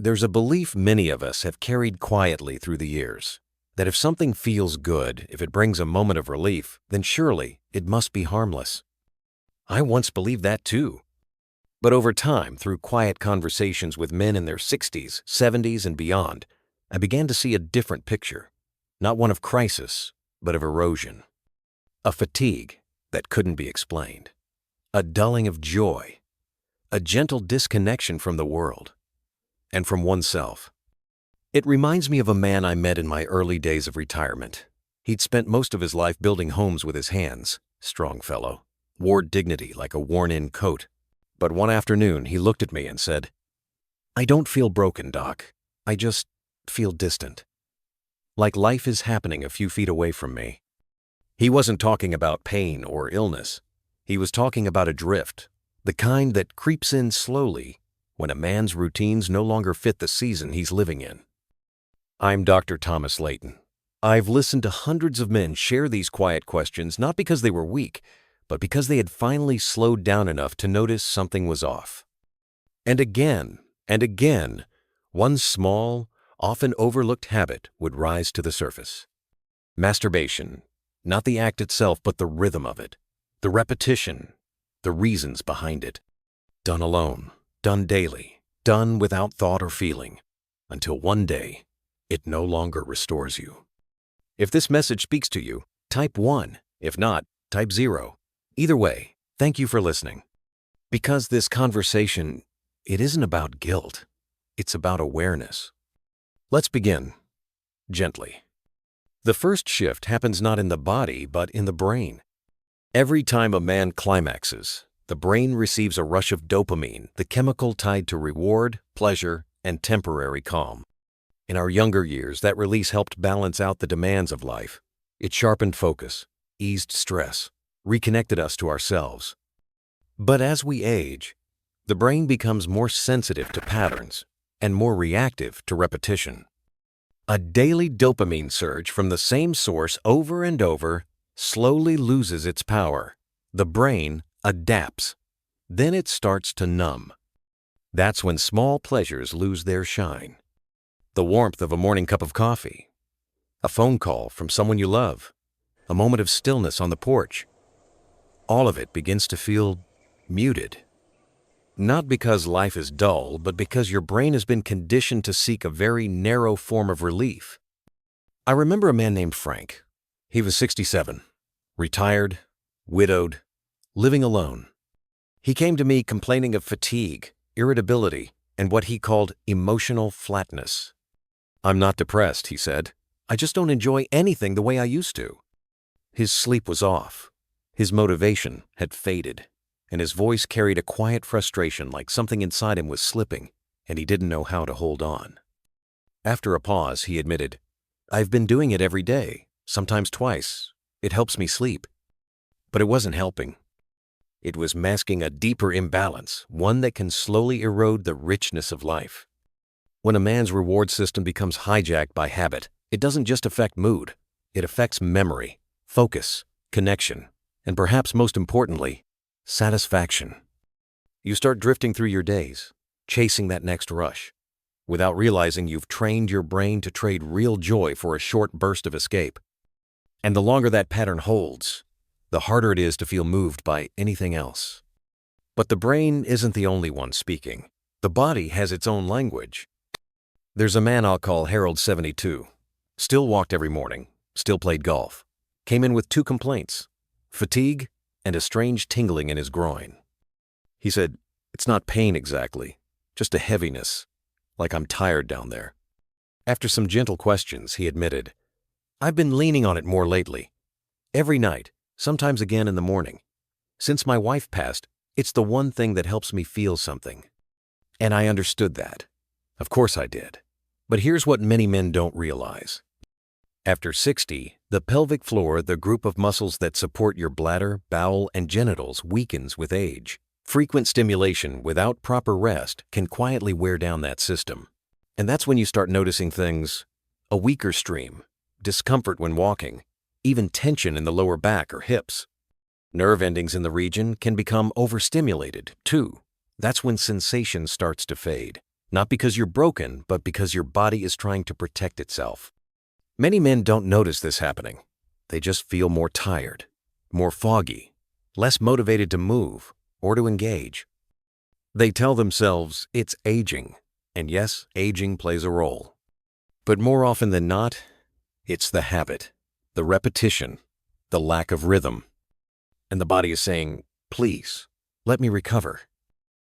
There's a belief many of us have carried quietly through the years, that if something feels good, if it brings a moment of relief, then surely it must be harmless. I once believed that too. But over time, through quiet conversations with men in their 60s, 70s, and beyond, I began to see a different picture. Not one of crisis, but of erosion. A fatigue that couldn't be explained. A dulling of joy. A gentle disconnection from the world. And from oneself. It reminds me of a man I met in my early days of retirement. He'd spent most of his life building homes with his hands, strong fellow, wore dignity like a worn-in coat. But one afternoon he looked at me and said, "I don't feel broken, Doc. I just feel distant. Like life is happening a few feet away from me." He wasn't talking about pain or illness. He was talking about a drift, the kind that creeps in slowly when a man's routines no longer fit the season he's living in. I'm Dr. Thomas Leighton. I've listened to hundreds of men share these quiet questions not because they were weak, but because they had finally slowed down enough to notice something was off. And again, one small, often overlooked habit would rise to the surface. Masturbation, not the act itself, but the rhythm of it, the repetition, the reasons behind it. Done alone. Done daily, done without thought or feeling, until one day, it no longer restores you. If this message speaks to you, type 1. If not, type 0. Either way, thank you for listening. Because this conversation, it isn't about guilt. It's about awareness. Let's begin, gently. The first shift happens not in the body, but in the brain. Every time a man climaxes, the brain receives a rush of dopamine, the chemical tied to reward, pleasure, and temporary calm. In our younger years, that release helped balance out the demands of life. It sharpened focus, eased stress, reconnected us to ourselves. But as we age, the brain becomes more sensitive to patterns and more reactive to repetition. A daily dopamine surge from the same source over and over slowly loses its power. The brain adapts. Then it starts to numb. That's when small pleasures lose their shine. The warmth of a morning cup of coffee, a phone call from someone you love, a moment of stillness on the porch. All of it begins to feel muted. Not because life is dull, but because your brain has been conditioned to seek a very narrow form of relief. I remember a man named Frank. He was 67, retired, widowed, living alone. He came to me complaining of fatigue, irritability, and what he called emotional flatness. "I'm not depressed," he said. "I just don't enjoy anything the way I used to." His sleep was off. His motivation had faded, and his voice carried a quiet frustration like something inside him was slipping, and he didn't know how to hold on. After a pause, he admitted, "I've been doing it every day, sometimes twice. It helps me sleep." But it wasn't helping. It was masking a deeper imbalance, one that can slowly erode the richness of life. When a man's reward system becomes hijacked by habit, it doesn't just affect mood. It affects memory, focus, connection, and perhaps most importantly, satisfaction. You start drifting through your days, chasing that next rush, without realizing you've trained your brain to trade real joy for a short burst of escape. And the longer that pattern holds, the harder it is to feel moved by anything else. But the brain isn't the only one speaking. The body has its own language. There's a man I'll call Harold 72. Still walked every morning, still played golf. Came in with 2 complaints, fatigue and a strange tingling in his groin. He said, "It's not pain exactly, just a heaviness, like I'm tired down there." After some gentle questions, he admitted, "I've been leaning on it more lately. Every night, sometimes again in the morning. Since my wife passed, it's the one thing that helps me feel something." And I understood that. Of course I did. But here's what many men don't realize. After 60, the pelvic floor, the group of muscles that support your bladder, bowel, and genitals, weakens with age. Frequent stimulation without proper rest can quietly wear down that system. And that's when you start noticing things: a weaker stream, discomfort when walking, even tension in the lower back or hips. Nerve endings in the region can become overstimulated, too. That's when sensation starts to fade. Not because you're broken, but because your body is trying to protect itself. Many men don't notice this happening. They just feel more tired, more foggy, less motivated to move or to engage. They tell themselves it's aging, and yes, aging plays a role. But more often than not, it's the habit, the repetition, the lack of rhythm. And the body is saying, please, let me recover.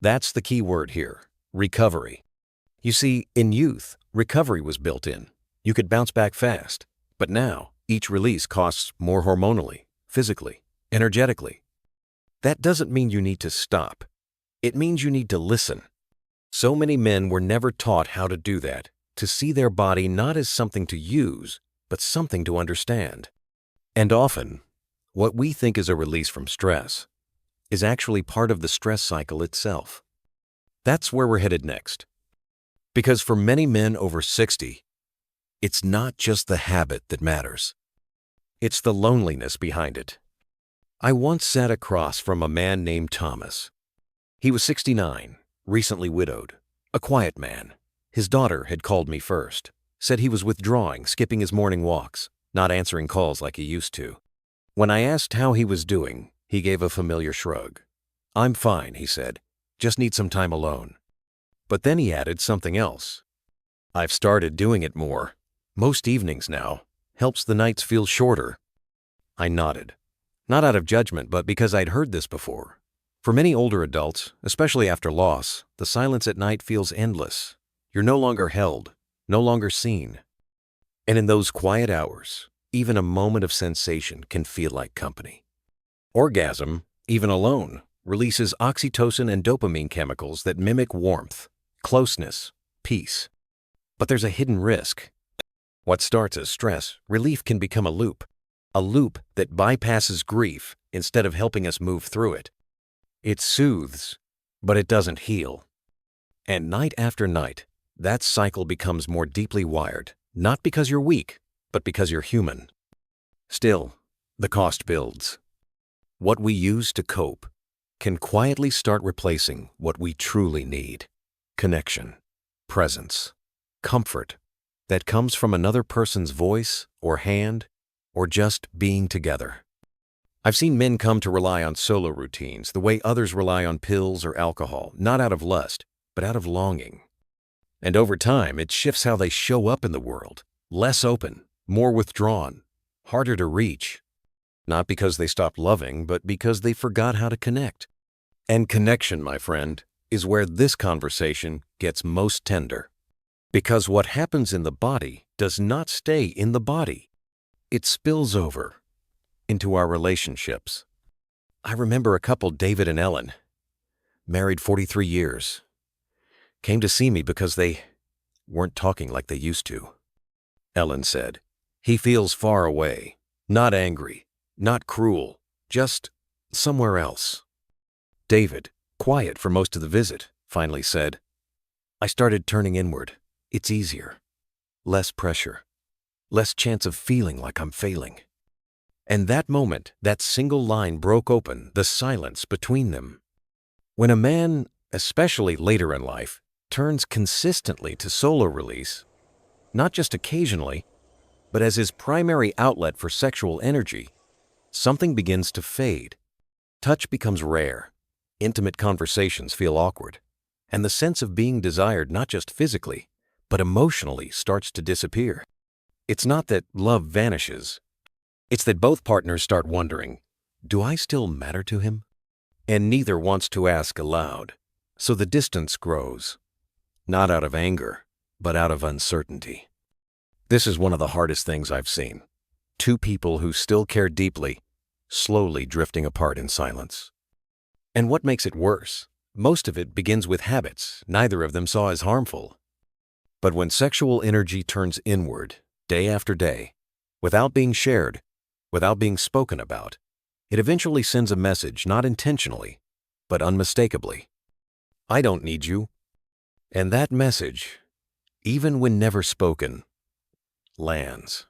That's the key word here, recovery. You see, in youth, recovery was built in. You could bounce back fast. But now, each release costs more hormonally, physically, energetically. That doesn't mean you need to stop. It means you need to listen. So many men were never taught how to do that, to see their body not as something to use, but something to understand. And often, what we think is a release from stress is actually part of the stress cycle itself. That's where we're headed next. Because for many men over 60, it's not just the habit that matters. It's the loneliness behind it. I once sat across from a man named Thomas. He was 69, recently widowed, a quiet man. His daughter had called me first, said he was withdrawing, skipping his morning walks, not answering calls like he used to. When I asked how he was doing, he gave a familiar shrug. I'm fine, he said, just need some time alone. But then he added something else. I've started doing it more. Most evenings now. Helps the nights feel shorter. I nodded. Not out of judgment, but because I'd heard this before. For many older adults, especially after loss, the silence at night feels endless. You're no longer held, no longer seen. And in those quiet hours, even a moment of sensation can feel like company. Orgasm, even alone, releases oxytocin and dopamine chemicals that mimic warmth, closeness, peace. But there's a hidden risk. What starts as stress, relief can become a loop that bypasses grief instead of helping us move through it. It soothes, but it doesn't heal. And night after night, that cycle becomes more deeply wired, not because you're weak, but because you're human. Still, the cost builds. What we use to cope can quietly start replacing what we truly need: connection, presence, comfort that comes from another person's voice or hand or just being together. I've seen men come to rely on solo routines the way others rely on pills or alcohol, not out of lust, but out of longing. And over time, it shifts how they show up in the world, less open, more withdrawn, harder to reach. Not because they stopped loving, but because they forgot how to connect. And connection, my friend, is where this conversation gets most tender. Because what happens in the body does not stay in the body. It spills over into our relationships. I remember a couple, David and Ellen, married 43 years, came to see me because they weren't talking like they used to. Ellen said, "He feels far away, not angry, not cruel, just somewhere else." David, quiet for most of the visit, finally said, "I started turning inward. It's easier. Less pressure. Less chance of feeling like I'm failing." And that moment, that single line broke open the silence between them. When a man, especially later in life, turns consistently to solo release, not just occasionally, but as his primary outlet for sexual energy, something begins to fade. Touch becomes rare. Intimate conversations feel awkward. And the sense of being desired not just physically, but emotionally starts to disappear. It's not that love vanishes. It's that both partners start wondering, do I still matter to him? And neither wants to ask aloud. So the distance grows, not out of anger, but out of uncertainty. This is one of the hardest things I've seen. Two people who still care deeply, slowly drifting apart in silence. And what makes it worse? Most of it begins with habits neither of them saw as harmful. But when sexual energy turns inward, day after day, without being shared, without being spoken about, it eventually sends a message not intentionally, but unmistakably. I don't need you. And that message, even when never spoken, lands.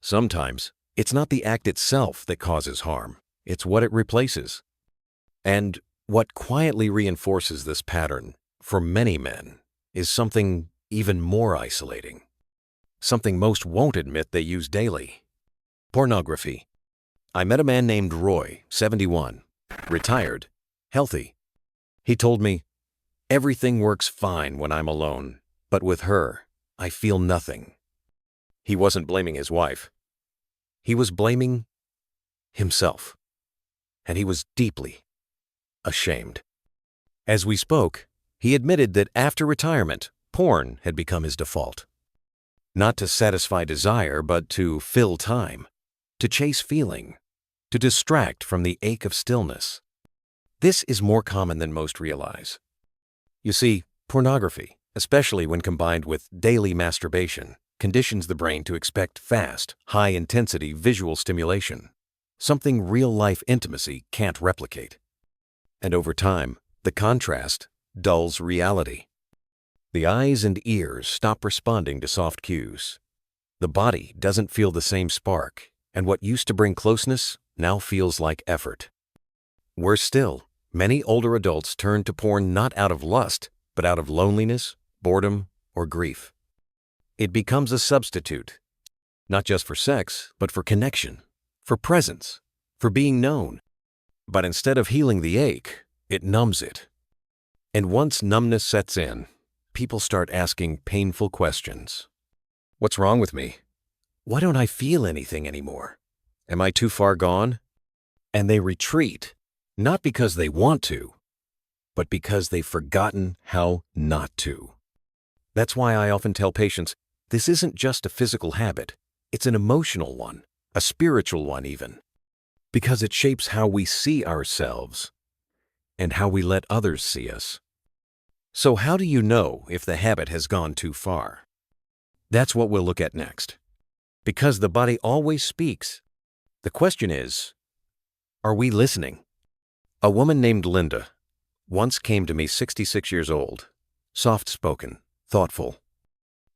Sometimes, it's not the act itself that causes harm, it's what it replaces. And what quietly reinforces this pattern, for many men, is something even more isolating. Something most won't admit they use daily. Pornography. I met a man named Roy, 71, retired, healthy. He told me, "Everything works fine when I'm alone, but with her, I feel nothing." He wasn't blaming his wife. He was blaming himself. And he was deeply ashamed. As we spoke, he admitted that after retirement, porn had become his default. Not to satisfy desire, but to fill time, to chase feeling, to distract from the ache of stillness. This is more common than most realize. You see, pornography, especially when combined with daily masturbation, conditions the brain to expect fast, high-intensity visual stimulation, something real-life intimacy can't replicate. And over time, the contrast dulls reality. The eyes and ears stop responding to soft cues. The body doesn't feel the same spark, and what used to bring closeness now feels like effort. Worse still, many older adults turn to porn not out of lust, but out of loneliness, boredom, or grief. It becomes a substitute, not just for sex, but for connection, for presence, for being known. But instead of healing the ache, it numbs it. And once numbness sets in, people start asking painful questions. What's wrong with me? Why don't I feel anything anymore? Am I too far gone? And they retreat, not because they want to, but because they've forgotten how not to. That's why I often tell patients, this isn't just a physical habit, it's an emotional one, a spiritual one even, because it shapes how we see ourselves and how we let others see us. So how do you know if the habit has gone too far? That's what we'll look at next. Because the body always speaks. The question is, are we listening? A woman named Linda once came to me 66 years old, soft-spoken, thoughtful.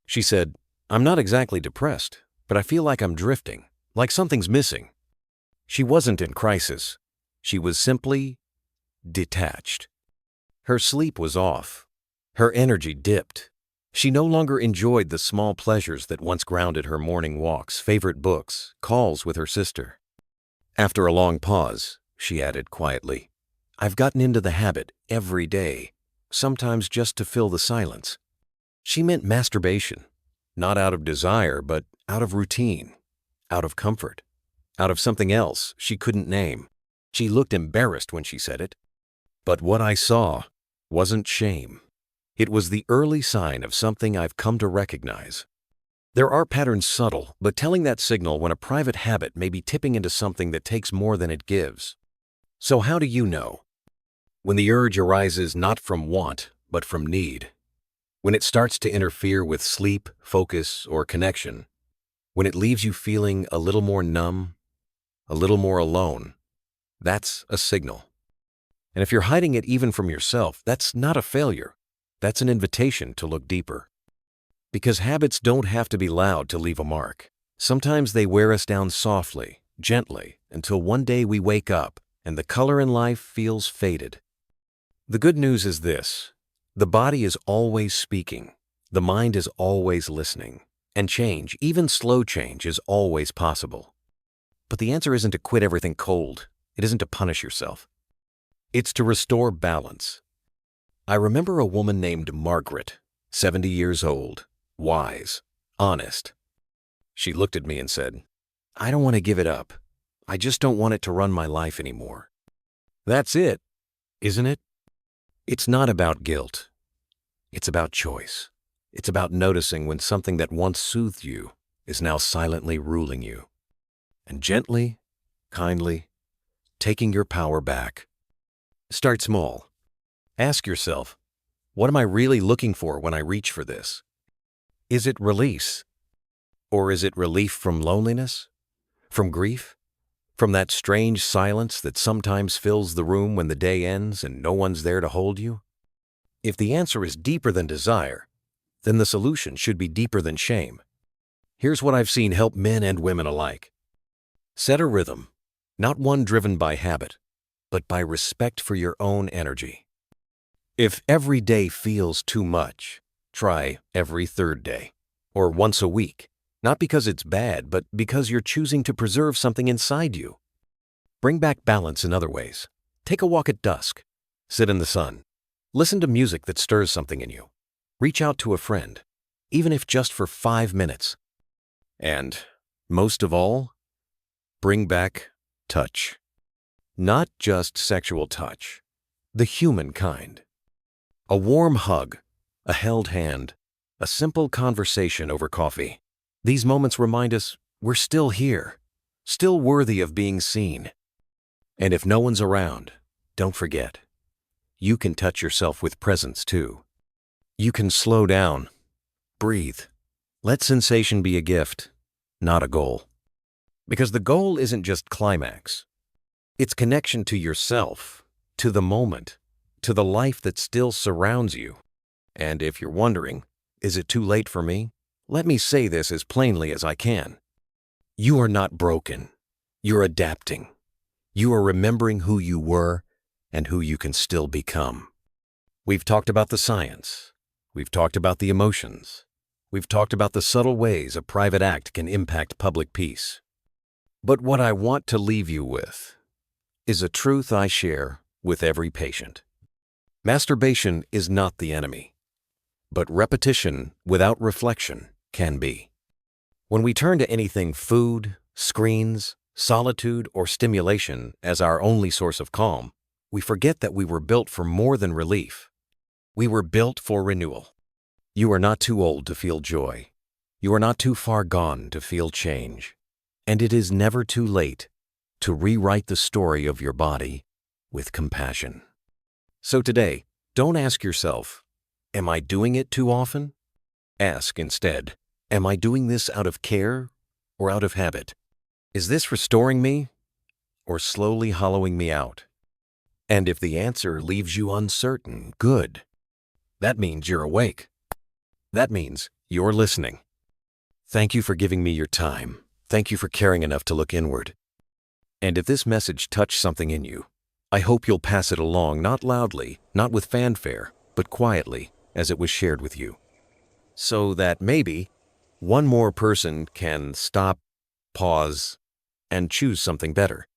She said, "I'm not exactly depressed, but I feel like I'm drifting, like something's missing." She wasn't in crisis. She was simply detached. Her sleep was off. Her energy dipped. She no longer enjoyed the small pleasures that once grounded her morning walks, favorite books, calls with her sister. After a long pause, she added quietly, "I've gotten into the habit every day, sometimes just to fill the silence." She meant masturbation, not out of desire, but out of routine, out of comfort, out of something else she couldn't name. She looked embarrassed when she said it. But what I saw wasn't shame. It was the early sign of something I've come to recognize. There are patterns subtle, but telling that signal when a private habit may be tipping into something that takes more than it gives. So how do you know? When the urge arises not from want, but from need. When it starts to interfere with sleep, focus, or connection. When it leaves you feeling a little more numb, a little more alone. That's a signal. And if you're hiding it even from yourself, that's not a failure. That's an invitation to look deeper. Because habits don't have to be loud to leave a mark. Sometimes they wear us down softly, gently, until one day we wake up and the color in life feels faded. The good news is this: the body is always speaking, the mind is always listening, and change, even slow change, is always possible. But the answer isn't to quit everything cold. It isn't to punish yourself. It's to restore balance. I remember a woman named Margaret, 70 years old, wise, honest. She looked at me and said, "I don't want to give it up. I just don't want it to run my life anymore." That's it, isn't it? It's not about guilt. It's about choice. It's about noticing when something that once soothed you is now silently ruling you. And gently, kindly, taking your power back. Start small. Ask yourself, what am I really looking for when I reach for this? Is it release? Or is it relief from loneliness? From grief? From that strange silence that sometimes fills the room when the day ends and no one's there to hold you? If the answer is deeper than desire, then the solution should be deeper than shame. Here's what I've seen help men and women alike. Set a rhythm, not one driven by habit, but by respect for your own energy. If every day feels too much, Try every third day, or once a week, not because it's bad, but because you're choosing to preserve something inside you. Bring back balance in other ways. Take a walk at dusk. Sit in the sun. Listen to music that stirs something in you. Reach out to a friend, even if just for 5 minutes. And, most of all, bring back touch. Not just sexual touch, the human kind. A warm hug, a held hand, a simple conversation over coffee. These moments remind us we're still here, still worthy of being seen. And if no one's around, don't forget, you can touch yourself with presence too. You can slow down, breathe. Let sensation be a gift, not a goal. Because the goal isn't just climax. It's connection to yourself, to the moment, to the life that still surrounds you. And if you're wondering, is it too late for me? Let me say this as plainly as I can. You are not broken. You're adapting. You are remembering who you were and who you can still become. We've talked about the science. We've talked about the emotions. We've talked about the subtle ways a private act can impact public peace. But what I want to leave you with is a truth I share with every patient. Masturbation is not the enemy, but repetition without reflection can be. When we turn to anything food, screens, solitude, or stimulation as our only source of calm, we forget that we were built for more than relief. We were built for renewal. You are not too old to feel joy. You are not too far gone to feel change. And it is never too late to rewrite the story of your body with compassion. So today, don't ask yourself, am I doing it too often? Ask instead, am I doing this out of care or out of habit? Is this restoring me or slowly hollowing me out? And if the answer leaves you uncertain, good. That means you're awake. That means you're listening. Thank you for giving me your time. Thank you for caring enough to look inward. And if this message touched something in you, I hope you'll pass it along, not loudly, not with fanfare, but quietly, as it was shared with you. So that maybe one more person can stop, pause, and choose something better.